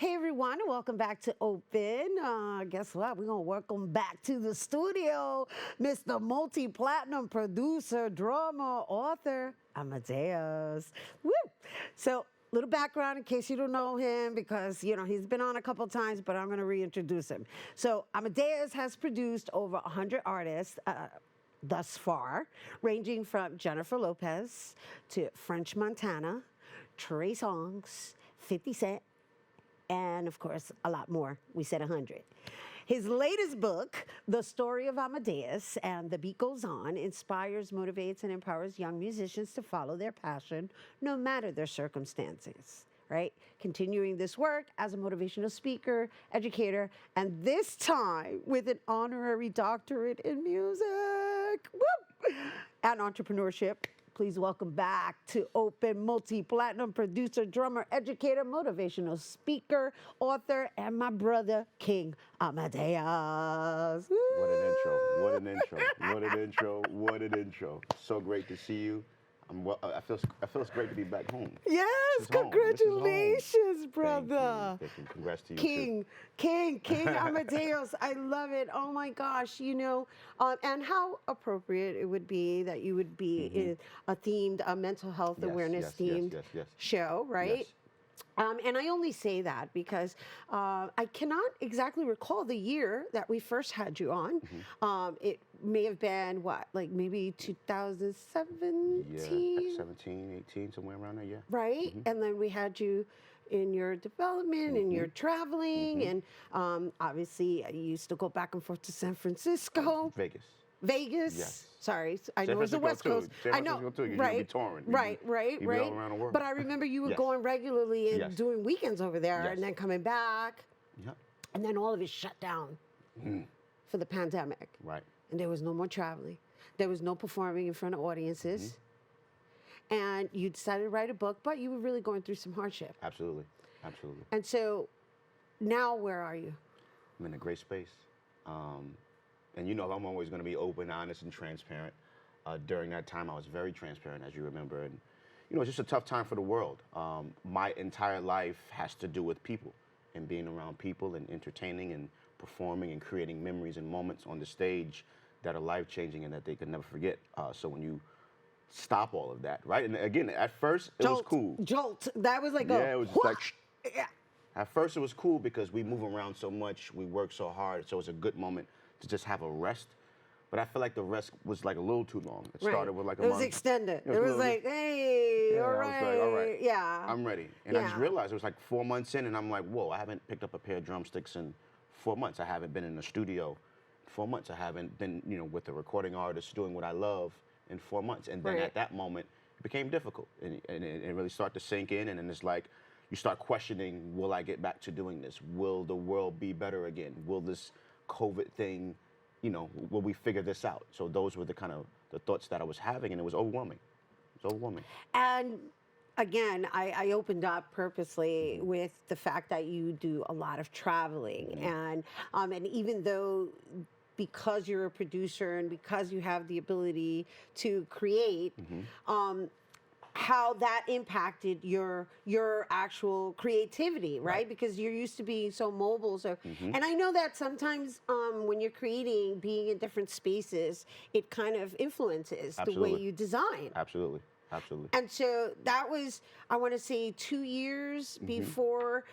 Hey everyone, and welcome back to Open. Guess what? We're gonna welcome back to the studio, Mr. Multi-platinum producer, drummer, author, Amadeus. Woo! So, little background in case you don't know him, because he's been on a couple times, but I'm gonna reintroduce him. So, Amadeus has produced over 100 artists. Thus far, ranging from Jennifer Lopez to French Montana, Trey Songz, 50 Cent, and of course, a lot more. We said 100. His latest book, The Story of Amadeus and The Beat Goes On, inspires, motivates, and empowers young musicians to follow their passion, no matter their circumstances, right? Continuing this work as a motivational speaker, educator, and this time with an honorary doctorate in music. Woo! And entrepreneurship. Please welcome back to Open multi-platinum producer, drummer, educator, motivational speaker, author, and my brother, King Amadeus. Woo! What an intro, what an intro, what an intro, what an intro. So great to see you. I feel it's great to be back home. Yes, congratulations, brother. Thank you. Congrats to you King, too. King Amadeus. I love it. Oh my gosh, and how appropriate it would be that you would be in a themed, mental health awareness themed show, right? Yes. And I only say that because I cannot exactly recall the year that we first had you on. It may have been, maybe 2017? Yeah, 17, 18, somewhere around there, yeah. Right? And then we had you in your development and your traveling. And obviously, I used to go back and forth to San Francisco. Vegas. Yes. Sorry, I know it's the West Coast. I know. Too. You'd be touring. You'd be all around the world. But I remember you were going regularly and doing weekends over there, and then coming back. Yep. And then all of it shut down for the pandemic. Right. And there was no more traveling. There was no performing in front of audiences. And you decided to write a book, but you were really going through some hardship. Absolutely. And so now where are you? I'm in a great space. And I'm always going to be open, honest, and transparent. During that time, I was very transparent, as you remember. And, it's just a tough time for the world. My entire life has to do with people and being around people and entertaining and performing and creating memories and moments on the stage that are life-changing and that they can never forget. So when you stop all of that, right? And again, at first, it was cool. Jolt. That was like it was like, yeah. At first, it was cool because we move around so much, we work so hard, so it's a good moment to just have a rest. But I feel like the rest was like a little too long. It started with like a month. It was extended. It was like, hey, all right. I was like, all right. Yeah. I'm ready. And I just realized it was like 4 months in, and I'm like, whoa, I haven't picked up a pair of drumsticks in 4 months. I haven't been in the studio in 4 months. I haven't been, with a recording artist doing what I love in 4 months. And then at that moment, it became difficult. And it really started to sink in, and then it's like, you start questioning, will I get back to doing this? Will the world be better again? Will this COVID thing, will we figure this out? So those were the kind of the thoughts that I was having, and it was overwhelming. And again, I opened up purposely with the fact that you do a lot of traveling, and even though, because you're a producer and because you have the ability to create, how that impacted your actual creativity, right? Because you're used to being so mobile. So, and I know that sometimes when you're creating, being in different spaces, it kind of influences the way you design. Absolutely. And so that was, I want to say, 2 years before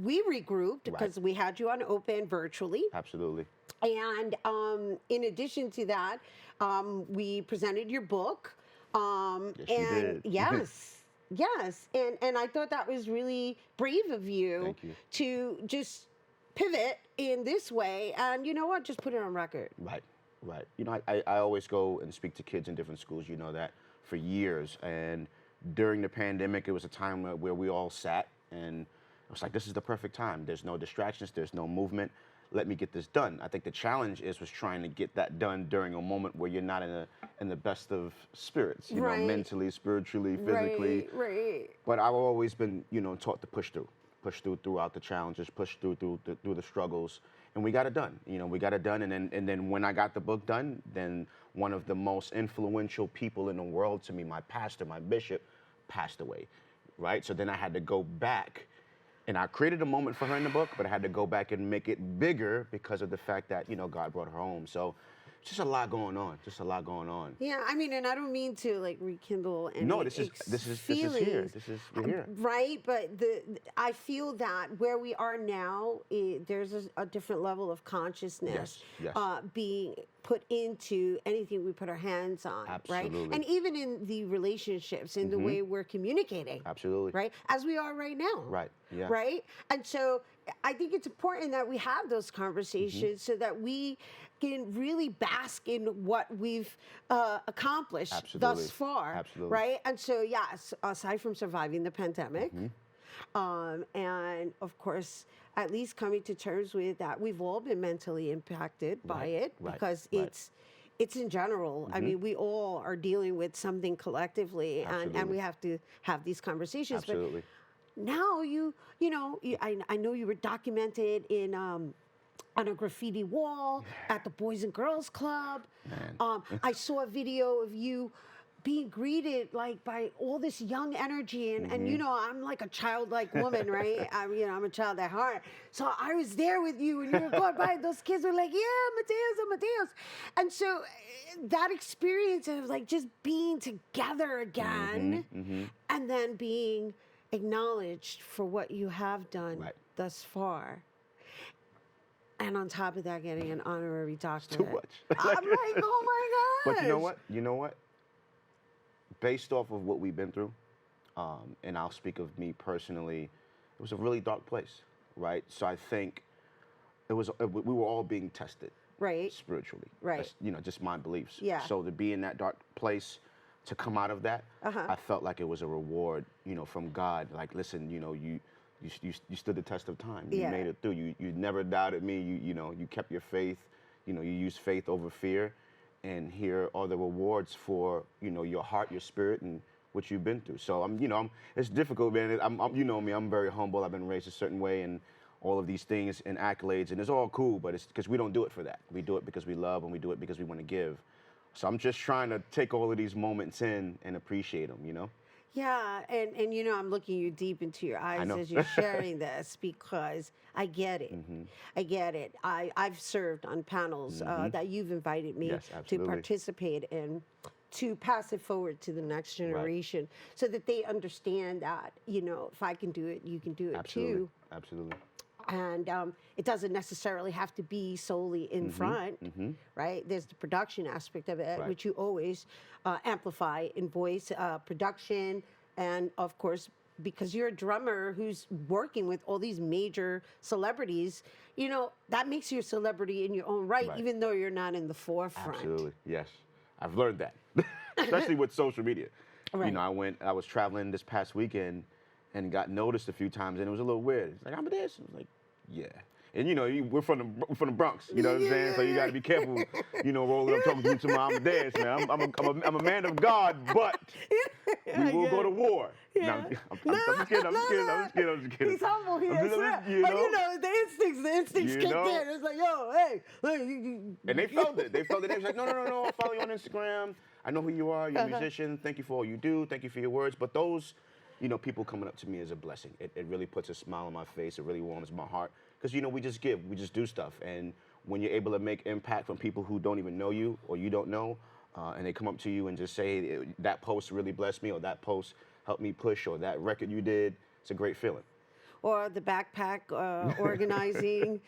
we regrouped, because we had you on Open virtually. Absolutely. And in addition to that, we presented your book. Yes. And I thought that was really brave of you to just pivot in this way, and just put it on record. Right. I always go and speak to kids in different schools, that, for years. And during the pandemic, it was a time where we all sat, and it was like, this is the perfect time. There's no distractions, there's no movement. Let me get this done. I think the challenge was trying to get that done during a moment where you're not in the best of spirits, mentally, spiritually, physically. Right. But I've always been, taught to push through throughout the challenges, push through the struggles, and we got it done. We got it done, and then when I got the book done, then one of the most influential people in the world to me, my pastor, my bishop, passed away, right? So then I had to go back And I created a moment for her in the book, but I had to go back and make it bigger because of the fact that, God brought her home. So just a lot going on, just a lot going on. Yeah, I mean, and I don't mean to like rekindle any No, this is here. feelings, We're here. right? But I feel that where we are now, there's a different level of consciousness Yes. being put into anything we put our hands on, right? Absolutely. And even in the relationships, in the way we're communicating, Absolutely. right? As we are right now, Right. Yeah. right? And so I think it's important that we have those conversations so that we can really bask in what we've accomplished Absolutely. thus far, Absolutely. right? And so, yes, aside from surviving the pandemic, and of course, at least coming to terms with that, we've all been mentally impacted by it because it's in general. I mean, we all are dealing with something collectively, and we have to have these conversations. Absolutely. But now I know you were documented in on a graffiti wall at the Boys and Girls Club. I saw a video of you being greeted like by all this young energy, and I'm like a childlike woman, right? I'm a child at heart. So I was there with you, and you were going by. Those kids were like, "Yeah, Amadeus," and so that experience of like just being together again, and then being acknowledged for what you have done thus far. And on top of that, getting an honorary doctorate. Too much. I'm like, oh my gosh. But you know what? Based off of what we've been through, and I'll speak of me personally, it was a really dark place, right? So I think we were all being tested, right, spiritually, right? That's, just my beliefs. Yeah. So to be in that dark place, to come out of that, I felt like it was a reward, from God. Like, listen, you stood the test of time. You made it through. You never doubted me. You kept your faith. You used faith over fear. And here are the rewards for your heart, your spirit, and what you've been through. So it's difficult, man. You know me. I'm very humble. I've been raised a certain way, and all of these things and accolades, and it's all cool. But it's because we don't do it for that. We do it because we love, and we do it because we want to give. So I'm just trying to take all of these moments in and appreciate them. Yeah, and I'm looking you deep into your eyes know. as you're sharing this because I get it. I get it. I've served on panels that you've invited me to participate in, to pass it forward to the next generation so that they understand that, if I can do it, you can do it too. Absolutely. And it doesn't necessarily have to be solely in front, right? There's the production aspect of it, which you always amplify in voice, production, and of course, because you're a drummer who's working with all these major celebrities, that makes you a celebrity in your own right, even though you're not in the forefront. Absolutely, yes. I've learned that, especially with social media. Right. I was traveling this past weekend and got noticed a few times, and it was a little weird. It's like, Amadeus. I was like, yeah. And we're from the Bronx, you know what I'm saying? So you got to be careful, rolling up talking to my Amadeus, man. I'm a man of God, but we will go to war. Yeah. No, I'm just kidding. He's humble. He is. But the instincts kicked in. It's like, yo, hey. And they felt it. They was like, no, I'll follow you on Instagram. I know who you are. You're a musician. Thank you for all you do. Thank you for your words. But those, people coming up to me is a blessing. It really puts a smile on my face. It really warms my heart. Because, we just give. We just do stuff. And when you're able to make impact from people who don't even know you or you don't know, and they come up to you and just say, hey, that post really blessed me, or that post helped me push, or that record you did, it's a great feeling. Or the backpack organizing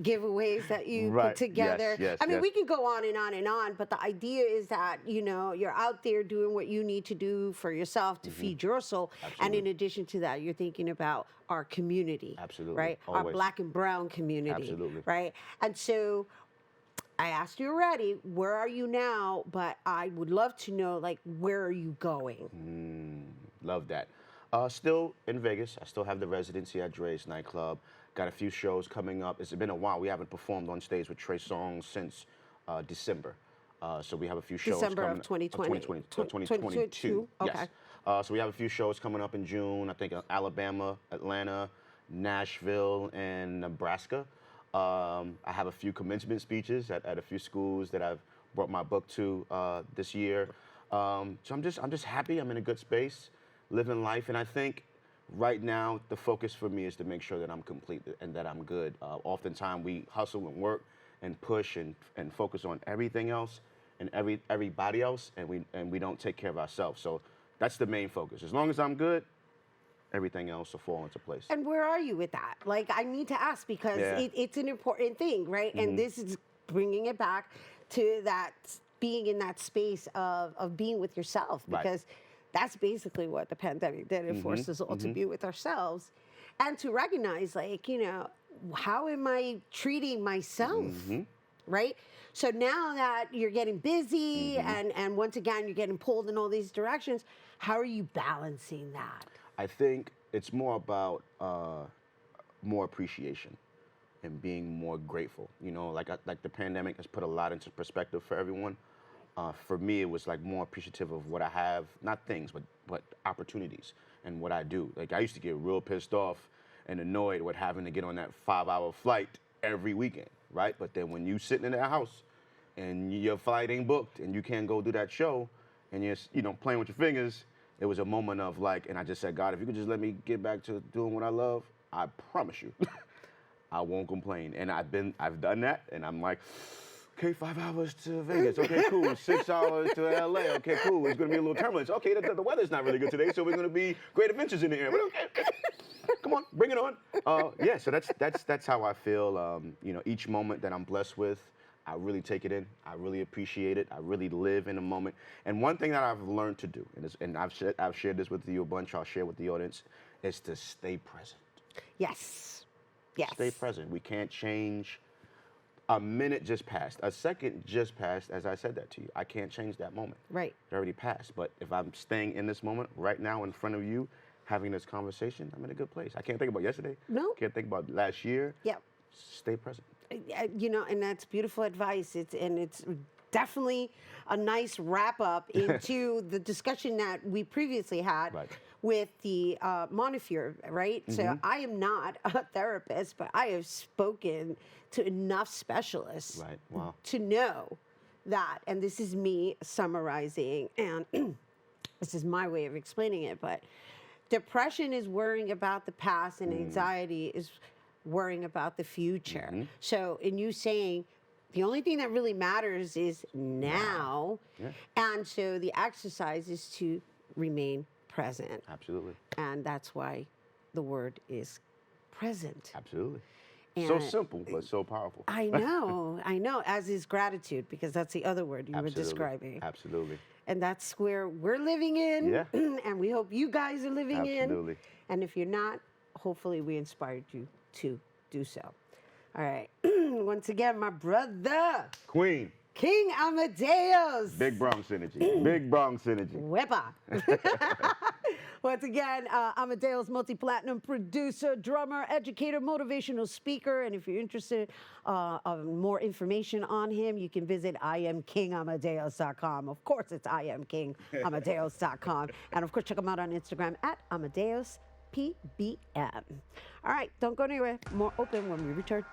giveaways that you put together. Yes, I mean, we can go on and on and on, but the idea is that, you're out there doing what you need to do for yourself to feed your soul. Absolutely. And in addition to that, you're thinking about our community. Absolutely. Right? Always. Our black and brown community. Absolutely. Right? And so I asked you already, where are you now? But I would love to know, where are you going? Love that. Still in Vegas. I still have the residency at Dre's nightclub. Got a few shows coming up. It's been a while. We haven't performed on stage with Trey Songz since December. So we have a few shows December coming of 2020. 2022. Okay. Yes. So we have a few shows coming up in June. I think Alabama, Atlanta, Nashville, and Nebraska. I have a few commencement speeches at a few schools that I've brought my book to this year. So I'm just happy. I'm in a good space, living life, and I think Right now, the focus for me is to make sure that I'm complete and that I'm good. Oftentimes, we hustle and work and push and focus on everything else and everybody else, and we don't take care of ourselves. So that's the main focus. As long as I'm good, everything else will fall into place. And where are you with that? Like, I need to ask because Yeah. it's an important thing, right? And this is bringing it back to that being in that space of being with yourself, Right. because that's basically what the pandemic did. It forced us all to be with ourselves and to recognize, like, how am I treating myself? Right? So now that you're getting busy and once again you're getting pulled in all these directions, how are you balancing that? I think it's more about more appreciation and being more grateful. Like the pandemic has put a lot into perspective for everyone. For me, it was like more appreciative of what I have, not things, but opportunities and what I do. Like I used to get real pissed off and annoyed with having to get on that 5-hour flight every weekend, right? But then when you sitting in that house and your flight ain't booked and you can't go do that show and you're playing with your fingers, it was a moment of like, and I just said, God, if you could just let me get back to doing what I love, I promise you, I won't complain. And I've done that, and I'm like, okay, 5 hours to Vegas. Okay, cool. 6 hours to LA. Okay, cool. It's gonna be a little turbulence. Okay, the weather's not really good today, so we're gonna be great adventures in the air. But okay, come on, bring it on. Yeah, so that's how I feel. Each moment that I'm blessed with, I really take it in. I really appreciate it. I really live in the moment. And one thing that I've learned to do, and I've shared this with you a bunch. I'll share with the audience, is to stay present. Yes. Yes. Stay present. We can't change. A minute just passed. A second just passed as I said that to you. I can't change that moment. Right. It already passed. But if I'm staying in this moment right now in front of you, having this conversation, I'm in a good place. I can't think about yesterday. No. Can't think about last year. Yep. Stay present. And that's beautiful advice. It's definitely a nice wrap up into the discussion that we previously had Right. with the monofure, right? So I am not a therapist, but I have spoken to enough specialists Right. Wow. to know that, and this is me summarizing, and this is my way of explaining it, but depression is worrying about the past and anxiety is worrying about the future. So in you saying the only thing that really matters is now, Yeah. and so the exercise is to remain present. Absolutely. And that's why the word is present. Absolutely. So And simple, but so powerful. I know, as is gratitude, because that's the other word you were Absolutely. describing. Absolutely. And that's where we're living in, Yeah. and we hope you guys are living Absolutely. in. And if you're not, hopefully we inspired you to do so. All right. Once again, my brother, Queen. King Amadeus. Big Bronx energy. Big Bronx energy. Wepa. Once again, Amadeus, multi-platinum producer, drummer, educator, motivational speaker. And if you're interested in more information on him, you can visit IamKingAmadeus.com. Of course, it's IamKingAmadeus.com. And of course, check him out on Instagram at AmadeusPBM. All right, don't go anywhere. More open when we return.